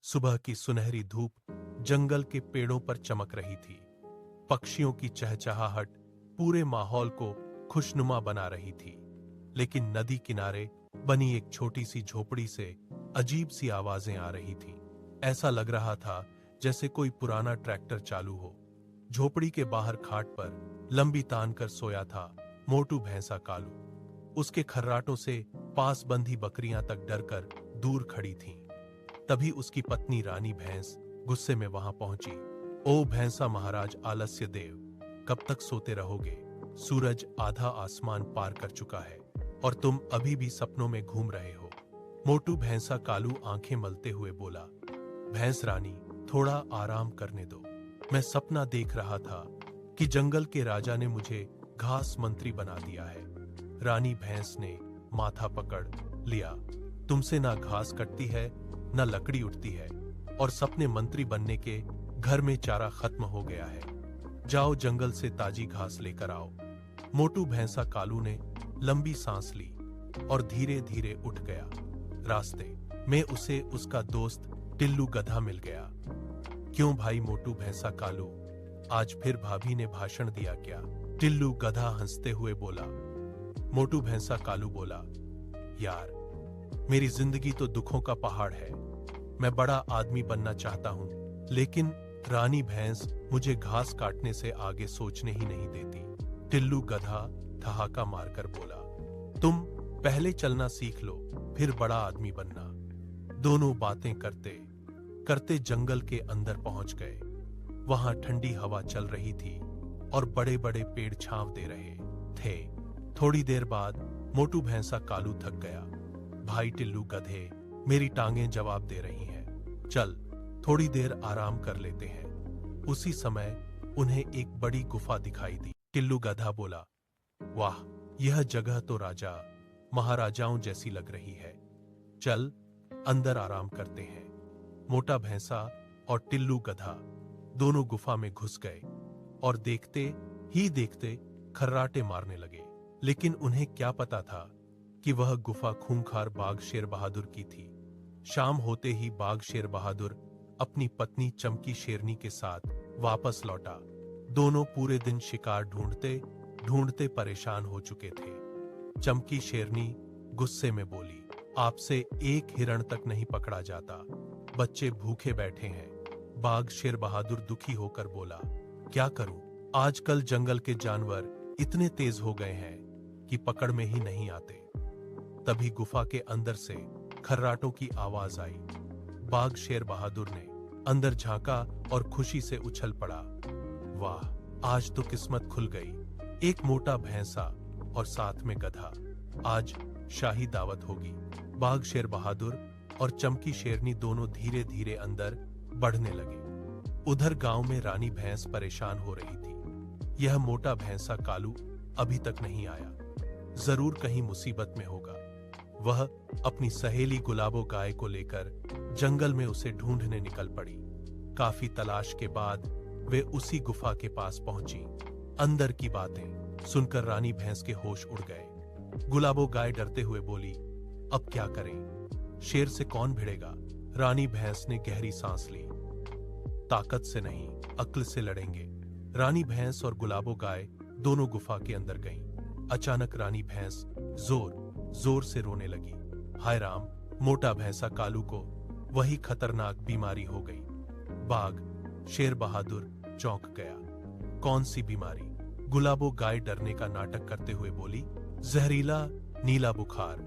सुबह की सुनहरी धूप जंगल के पेड़ों पर चमक रही थी। पक्षियों की चहचहाहट पूरे माहौल को खुशनुमा बना रही थी। लेकिन नदी किनारे बनी एक छोटी सी झोपड़ी से अजीब सी आवाजें आ रही थीं। ऐसा लग रहा था जैसे कोई पुराना ट्रैक्टर चालू हो। झोपड़ी के बाहर खाट पर लंबी तान कर सोया था मोटू भैंसा कालू। उसके खर्राटों से पास बंधी बकरियां तक डरकर दूर खड़ी थीं। तभी उसकी पत्नी रानी भैंस गुस्से में वहां पहुंची। ओ भैंसा महाराज आलस्य देव, कब तक सोते रहोगे? सूरज आधा आसमान पार कर चुका है और तुम अभी भी सपनों में घूम रहे हो। मोटू भैंसा कालू आंखें मलते हुए बोला, भैंस रानी, थोड़ा आराम करने दो। मैं सपना देख रहा था कि जंगल के राजा ने मुझे घास मंत्री बना दिया है। रानी भैंस ने माथा पकड़ लिया। तुमसे ना घास कटती है न लकड़ी उठती है, और सपने मंत्री बनने के घर में चारा खत्म हो गया है। जाओ जंगल से ताजी घास लेकर आओ। मोटू भैंसा कालू ने लंबी सांस ली और धीरे धीरे उठ गया। रास्ते में उसे उसका दोस्त टिल्लू गधा मिल गया। क्यों भाई मोटू भैंसा कालू, आज फिर भाभी ने भाषण दिया क्या? टिल्लू गधा हंसते हुए बोला। मोटू भैंसा कालू बोला, यार, मेरी जिंदगी तो दुखों का पहाड़ है। मैं बड़ा आदमी बनना चाहता हूं, लेकिन रानी भैंस मुझे घास काटने से आगे सोचने ही नहीं देती। टिल्लू गधा ठहाका मारकर बोला, तुम पहले चलना सीख लो, फिर बड़ा आदमी बनना। दोनों बातें करते करते जंगल के अंदर पहुंच गए। वहां ठंडी हवा चल रही थी और बड़े बड़े पेड़ छांव दे रहे थे। थोड़ी देर बाद मोटू भैंसा कालू थक गया। भाई टिल्लू गधे, मेरी टांगें जवाब दे रही हैं, चल थोड़ी देर आराम कर लेते हैं। उसी समय उन्हें एक बड़ी गुफा दिखाई दी। टिल्लू गधा बोला, वाह, यह जगह तो राजा महाराजाओं जैसी लग रही है। चल अंदर आराम करते हैं। मोटा भैंसा और टिल्लू गधा दोनों गुफा में घुस गए और देखते ही देखते खर्राटे मारने लगे। लेकिन उन्हें क्या पता था कि वह गुफा खूंखार बाघ शेर बहादुर की थी। शाम होते ही बाघ शेर बहादुर अपनी पत्नी चमकी शेरनी के साथ वापस लौटा। दोनों पूरे दिन शिकार ढूंढते ढूंढते परेशान हो चुके थे। चमकी शेरनी गुस्से में बोली, आपसे एक हिरण तक नहीं पकड़ा जाता, बच्चे भूखे बैठे हैं। बाघ शेर बहादुर दुखी होकर बोला, क्या करूं? आजकल जंगल के जानवर इतने तेज हो गए हैं कि पकड़ में ही नहीं आते। तभी गुफा के अंदर से खर्राटों की आवाज आई। बाघ शेर बहादुर ने अंदर झांका और खुशी से उछल पड़ा। वाह, आज तो किस्मत खुल गई। एक मोटा भैंसा और साथ में गधा। आज शाही दावत होगी। बाघ शेर बहादुर और चमकी शेरनी दोनों धीरे धीरे अंदर बढ़ने लगे। उधर गांव में रानी भैंस परेशान हो रही थी। यह मोटा भैंसा कालू अभी तक नहीं आया, जरूर कहीं मुसीबत में होगा। वह अपनी सहेली गुलाबो गाय को लेकर जंगल में उसे ढूंढने निकल पड़ी। काफी तलाश के बाद वे उसी गुफा के पास पहुंची। अंदर की बातें सुनकर रानी भैंस के होश उड़ गए। गुलाबो गाय डरते हुए बोली, अब क्या करें? शेर से कौन भिड़ेगा? रानी भैंस ने गहरी सांस ली। ताकत से नहीं, अक्ल से लड़ेंगे। रानी भैंस और गुलाबो गाय दोनों गुफा के अंदर गईं। अचानक रानी भैंस जोर जोर से रोने लगी। हाय राम, मोटा भैंसा कालू को वही खतरनाक बीमारी हो गई। बाघ शेर बहादुर चौंक गया। कौन सी बीमारी? गुलाबो गाय डरने का नाटक करते हुए बोली, जहरीला नीला बुखार।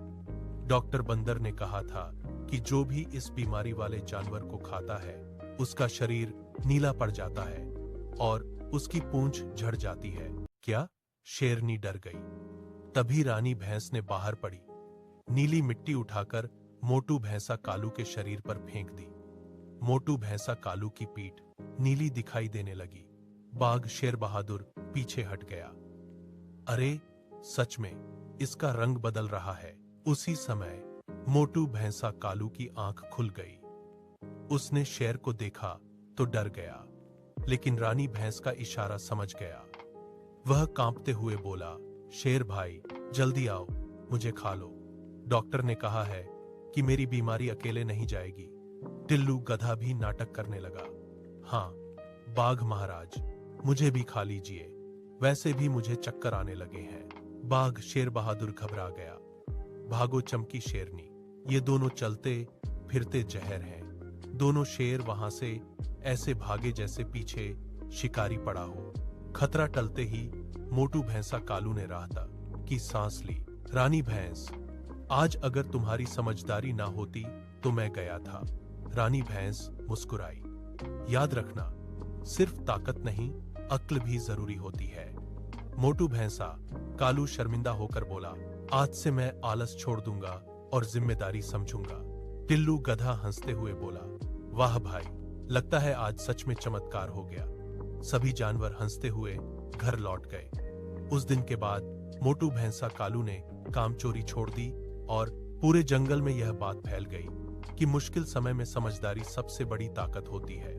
डॉक्टर बंदर ने कहा था कि जो भी इस बीमारी वाले जानवर को खाता है उसका शरीर नीला पड़ जाता है और उसकी पूंछ झड़ जाती है। क्या? शेरनी डर गई। तभी रानी भैंस ने बाहर पड़ी, नीली मिट्टी उठाकर मोटू भैंसा कालू के शरीर पर फेंक दी। मोटू भैंसा कालू की पीठ नीली दिखाई देने लगी। बाघ शेर बहादुर पीछे हट गया। अरे, सच में इसका रंग बदल रहा है। उसी समय मोटू भैंसा कालू की आंख खुल गई। उसने शेर को देखा तो डर गया, लेकिन रानी भैंस का इशारा समझ गया। वह कांपते हुए बोला, शेर भाई, जल्दी आओ, मुझे खा लो। डॉक्टर ने कहा है कि मेरी बीमारी अकेले नहीं जाएगी, टिल्लू गधा भी नाटक करने लगा। हाँ बाघ महाराज, मुझे भी खा लीजिए, वैसे भी मुझे चक्कर आने लगे हैं। बाघ शेर बहादुर घबरा गया। भागो चमकी शेरनी, ये दोनों चलते फिरते जहर हैं। दोनों शेर वहां से ऐसे भागे जैसे पीछे शिकारी पड़ा हो। खतरा टलते ही मोटू भैंसा कालू ने राहता की सांस ली। रानी भैंस, आज अगर तुम्हारी समझदारी ना होती तो मैं गया था। रानी भैंस मुस्कुराई। याद रखना, सिर्फ ताकत नहीं, अक्ल भी जरूरी होती है। मोटू भैंसा, कालू शर्मिंदा होकर बोला, आज से मैं आलस छोड़ दूंगा और जिम्मेदारी समझूंगा। टिल्लू गधा हंसते हुए बोला, वाह भाई, लगता है आज सच में चमत्कार हो गया। सभी जानवर हंसते हुए घर लौट गए। उस दिन के बाद मोटू भैंसा कालू ने कामचोरी छोड़ दी और पूरे जंगल में यह बात फैल गई कि मुश्किल समय में समझदारी सबसे बड़ी ताकत होती है।